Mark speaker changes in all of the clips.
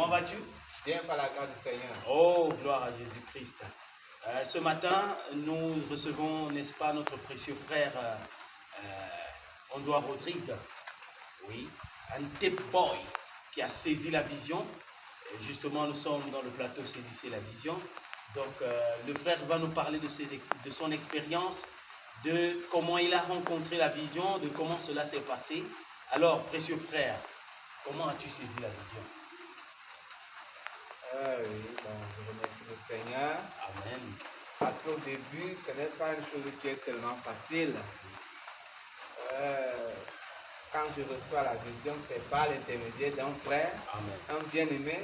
Speaker 1: Comment vas-tu?
Speaker 2: Bien par la grâce du Seigneur.
Speaker 1: Oh, gloire à Jésus-Christ. Ce matin, nous recevons, n'est-ce pas, notre précieux frère Ondoa Rodrigue. Oui, un tip boy qui a saisi la vision. Et justement, nous sommes dans le plateau Saisissez la vision. Donc, le frère va nous parler de son expérience, de comment il a rencontré la vision, de comment cela s'est passé. Alors, précieux frère, comment as-tu saisi la vision?
Speaker 2: Oui, bon, je remercie le Seigneur.
Speaker 1: Amen.
Speaker 2: Parce qu'au début, ce n'est pas une chose qui est tellement facile. Quand je reçois la vision, c'est par l'intermédiaire d'un frère,
Speaker 1: Amen.
Speaker 2: un bien-aimé,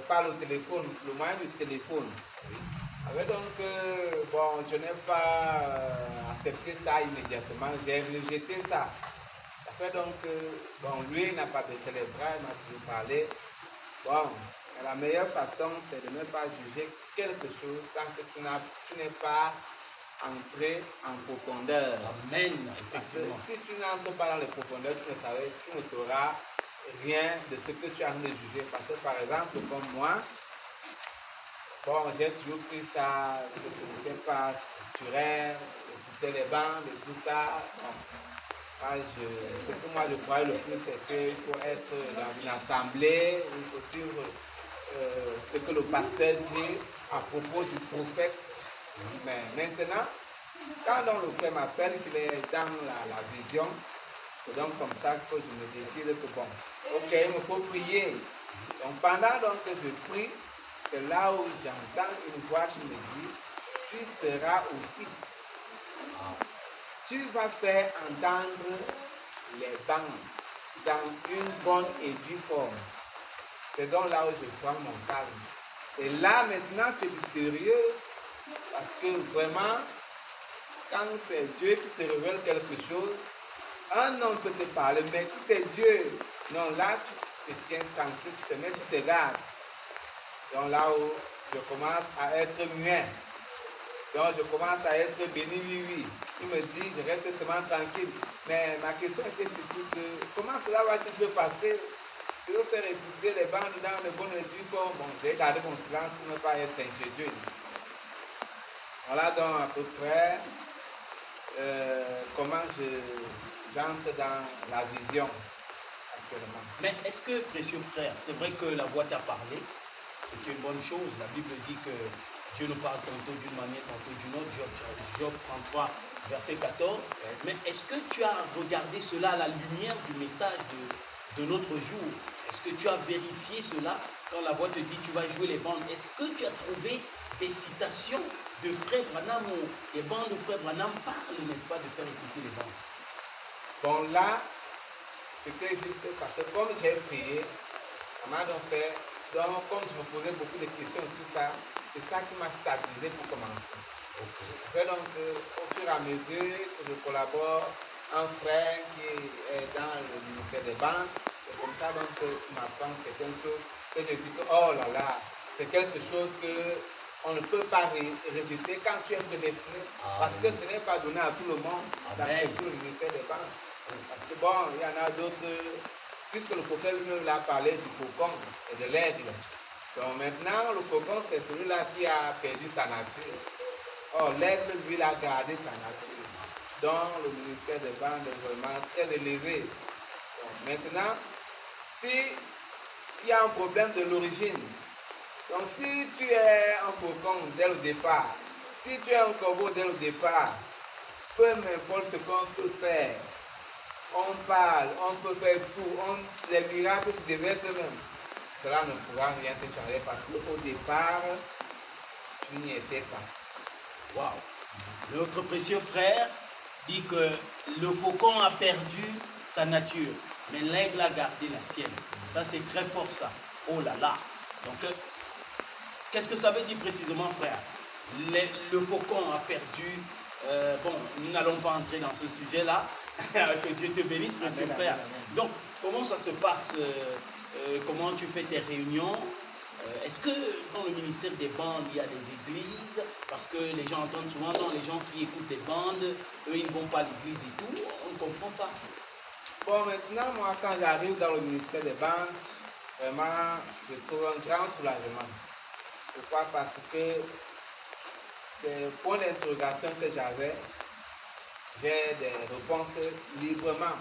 Speaker 2: par le téléphone, le moyen du téléphone.
Speaker 1: Oui.
Speaker 2: Alors donc, bon, je n'ai pas accepté ça immédiatement, j'ai rejeté ça. Ça fait donc, bon, lui n'a pas baissé les bras, il m'a toujours parlé. Bon, la meilleure façon, c'est de ne pas juger quelque chose tant que tu n'es pas entré en profondeur.
Speaker 1: Amen,
Speaker 2: Parce que
Speaker 1: effectivement.
Speaker 2: si tu n'entres pas dans les profondeurs, tu ne sauras rien de ce que tu as en train de juger. Parce que par exemple, comme moi, bon, j'ai toujours pris ça, que ce n'était pas structurel, écouter les bandes et tout ça. Bon. Ce que moi je crois le plus, c'est qu'il faut être dans une assemblée, où il faut suivre ce que le pasteur dit à propos du prophète. Mais maintenant, quand le frère m'appelle qu'il est dans la vision, c'est donc comme ça que je me décide que bon, ok, il me faut prier. Donc pendant donc que je prie, c'est là où j'entends une voix qui me dit, tu seras aussi. Tu vas faire entendre les bancs dans une bonne et due forme. C'est donc là où je prends mon calme. Et là maintenant c'est du sérieux parce que vraiment quand c'est Dieu qui te révèle quelque chose, un homme peut te parler, mais si c'est Dieu, non, là tu te tiens tranquille, tu te mets sur tes gardes. Donc là où je commence à être muet. Donc je commence à être béni, oui. Il me dit, je reste seulement tranquille. Mais ma question était surtout que, comment cela va-t-il se passer? Je veux faire écouter les bandes dans le bon et due forme. Bon, j'ai gardé mon silence pour ne pas être inquiétude. Voilà donc à peu près comment j'entre dans la vision actuellement.
Speaker 1: Mais est-ce que, précieux frère, c'est vrai que la voix t'a parlé, c'est une bonne chose. La Bible dit que Dieu nous parle tantôt d'une manière, tantôt d'une autre. Job 33, verset 14. Mais est-ce que tu as regardé cela à la lumière du message de notre jour? Est-ce que tu as vérifié cela quand la voix te dit tu vas jouer les bandes? Est-ce que tu as trouvé des citations de Frère Branham où les bandes de Frère Branham parlent, n'est-ce pas, de faire écouter les bandes?
Speaker 2: Bon là, c'était juste parce que comme j'ai prié, on m'a donc fait, donc comme je me posais beaucoup de questions et tout ça, c'est ça qui m'a stabilisé pour commencer. Okay. Donc au fur et à mesure que je collabore, un frère qui est dans le ministère des banques, c'est comme ça donc tu m'apprends certaines choses que je dis que oh là là, c'est quelque chose que on ne peut pas rejeter quand tu es prédestiné, parce que ce n'est pas donné à tout le monde d'accepter le ministère des banques. Parce que bon, il y en a d'autres, puisque le prophète lui l'a parlé du faucon et de l'aigle. Donc maintenant, le faucon, c'est celui-là qui a perdu sa nature. Or, l'aigle, lui, il a gardé sa nature. Donc, le ministère des banques est vraiment très élevé. Donc, maintenant, si il y a un problème de l'origine, donc si tu es un faucon dès le départ, si tu es un corbeau dès le départ, peu importe ce qu'on peut faire, on parle, on peut faire tout, les miracles se déversent même. Cela ne pourra rien te changer parce qu'au départ, tu n'y étais pas.
Speaker 1: Wow. Notre précieux frère dit que le faucon a perdu sa nature, mais l'aigle a gardé la sienne. Ça, c'est très fort, ça. Oh là là. Donc, qu'est-ce que ça veut dire précisément, frère? Le faucon a perdu. Bon, nous n'allons pas entrer dans ce sujet-là. Que Dieu te bénisse, précieux frère. Donc, comment ça se passe? Comment tu fais tes réunions? Est-ce que dans le ministère des bandes, il y a des églises? Parce que les gens entendent souvent, non, les gens qui écoutent des bandes, eux, ils ne vont pas à l'église et tout. On ne comprend pas.
Speaker 2: Bon, maintenant, moi, quand j'arrive dans le ministère des bandes, vraiment, je trouve un grand soulagement. Pourquoi? Parce que ces points d'interrogation que j'avais, j'ai des réponses librement.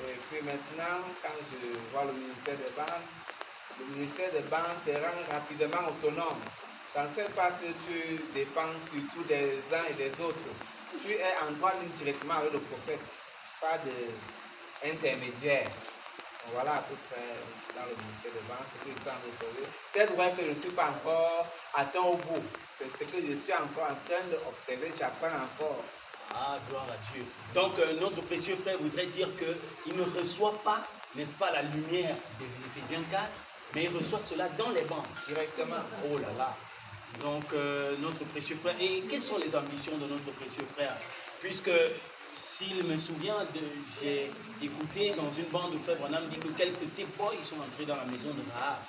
Speaker 2: Et puis maintenant, quand je vois le ministère des banques te rend rapidement autonome. Ça ne fait pas que tu dépends surtout des uns et des autres. Tu es en droit directement avec le prophète, pas d'intermédiaire. Voilà à peu près dans le ministère des banques ce que je suis en train de sauver. C'est vrai que je ne suis pas encore atteint au bout. C'est ce que je suis encore en train d'observer, j'apprends encore.
Speaker 1: Ah, gloire à Dieu. Donc, notre précieux frère voudrait dire qu'il ne reçoit pas, n'est-ce pas, la lumière de l'Éphésiens 4, mais il reçoit cela dans les banques.
Speaker 2: Directement.
Speaker 1: Oh là là. Donc, notre précieux frère. Et quelles sont les ambitions de notre précieux frère? Puisque, s'il me souvient, j'ai écouté dans une bande de frères Branham dit que quelques T-boys sont entrés dans la maison de Rahab.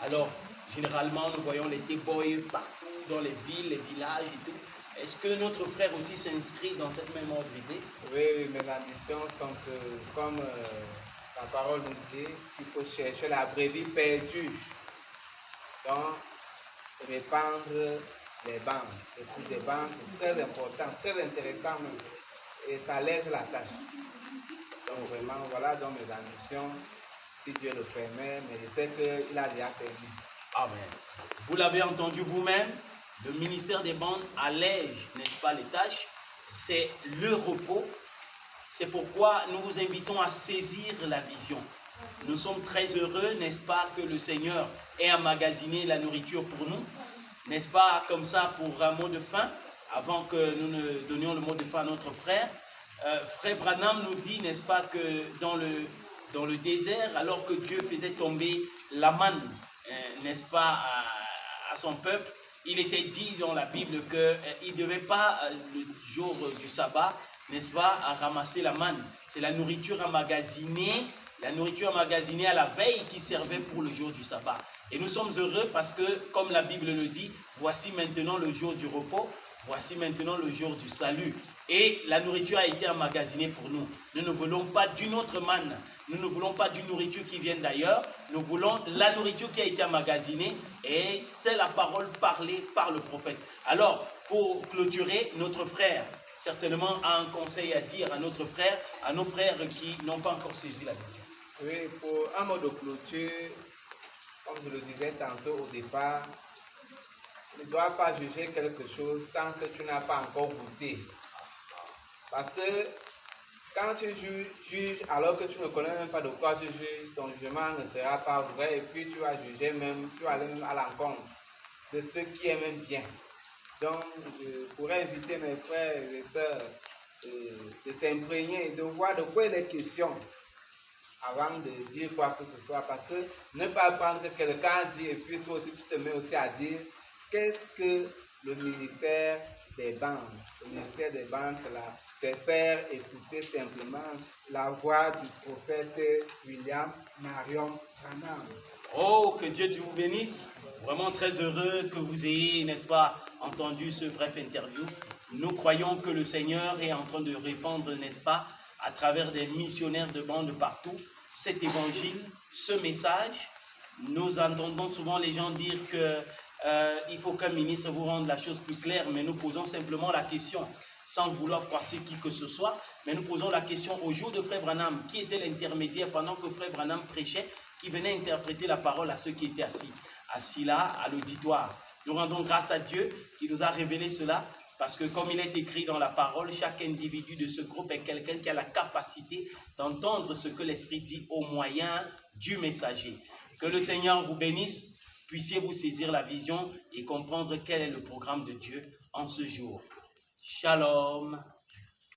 Speaker 1: Alors, généralement, nous voyons les T-boys partout dans les villes, les villages et tout. Est-ce que notre frère aussi s'inscrit dans cette même ordre d'idée?
Speaker 2: Oui, mes ambitions sont que, comme la parole nous dit, qu'il faut chercher la brebis perdue. Donc, répandre les banques. Et puis des banques, c'est très important, très intéressant même. Et ça lève la tâche. Donc vraiment, voilà donc mes ambitions, si Dieu le permet, mais je sais qu'il a déjà perdu.
Speaker 1: Amen. Vous l'avez entendu vous-même, le ministère des banques allège, n'est-ce pas, les tâches, c'est le repos. C'est pourquoi nous vous invitons à saisir la vision. Nous sommes très heureux, n'est-ce pas, que le Seigneur ait emmagasiné la nourriture pour nous, n'est-ce pas, comme ça, pour un mot de fin, avant que nous ne donnions le mot de fin à notre frère. Frère Branham nous dit, n'est-ce pas, que dans le désert, alors que Dieu faisait tomber la manne, n'est-ce pas, à son peuple, il était dit dans la Bible qu'il ne devait pas, le jour du sabbat, n'est-ce pas, à ramasser la manne. C'est la nourriture emmagasinée à la veille qui servait pour le jour du sabbat. Et nous sommes heureux parce que, comme la Bible le dit, voici maintenant le jour du repos, voici maintenant le jour du salut. Et la nourriture a été emmagasinée pour nous. Nous ne voulons pas d'une autre manne. Nous ne voulons pas d'une nourriture qui vienne d'ailleurs. Nous voulons la nourriture qui a été emmagasinée. Et c'est la parole parlée par le prophète. Alors, pour clôturer, notre frère, certainement, a un conseil à dire à notre frère, à nos frères qui n'ont pas encore saisi la vision.
Speaker 2: Oui, pour un mot de clôture, comme je le disais tantôt au départ, tu ne dois pas juger quelque chose tant que tu n'as pas encore goûté. Parce que quand tu juges alors que tu ne connais même pas de quoi tu juges, ton jugement ne sera pas vrai et puis tu vas juger même, tu vas aller même à l'encontre de ce qui est même bien. Donc, je pourrais inviter mes frères et sœurs de s'imprégner, de voir de quoi il est question avant de dire quoi que ce soit. Parce que ne pas prendre que quelqu'un dit et puis toi aussi tu te mets aussi à dire qu'est-ce que le ministère des banques. Le ministère des banques, c'est faire écouter simplement la voix du prophète William Marion Branham.
Speaker 1: Oh, que Dieu vous bénisse. Vraiment très heureux que vous ayez, n'est-ce pas, entendu ce bref interview. Nous croyons que le Seigneur est en train de répandre, n'est-ce pas, à travers des missionnaires de bande partout, cet évangile, ce message. Nous entendons souvent les gens dire qu'il faut qu'un ministre vous rende la chose plus claire, mais nous posons simplement la question, sans vouloir froisser qui que ce soit, mais nous posons la question au jour de Frère Branham, qui était l'intermédiaire pendant que Frère Branham prêchait, qui venait interpréter la parole à ceux qui étaient assis là, à l'auditoire. Nous rendons grâce à Dieu qui nous a révélé cela, parce que comme il est écrit dans la parole, chaque individu de ce groupe est quelqu'un qui a la capacité d'entendre ce que l'Esprit dit au moyen du messager. Que le Seigneur vous bénisse, puissiez-vous saisir la vision et comprendre quel est le programme de Dieu en ce jour. Shalom.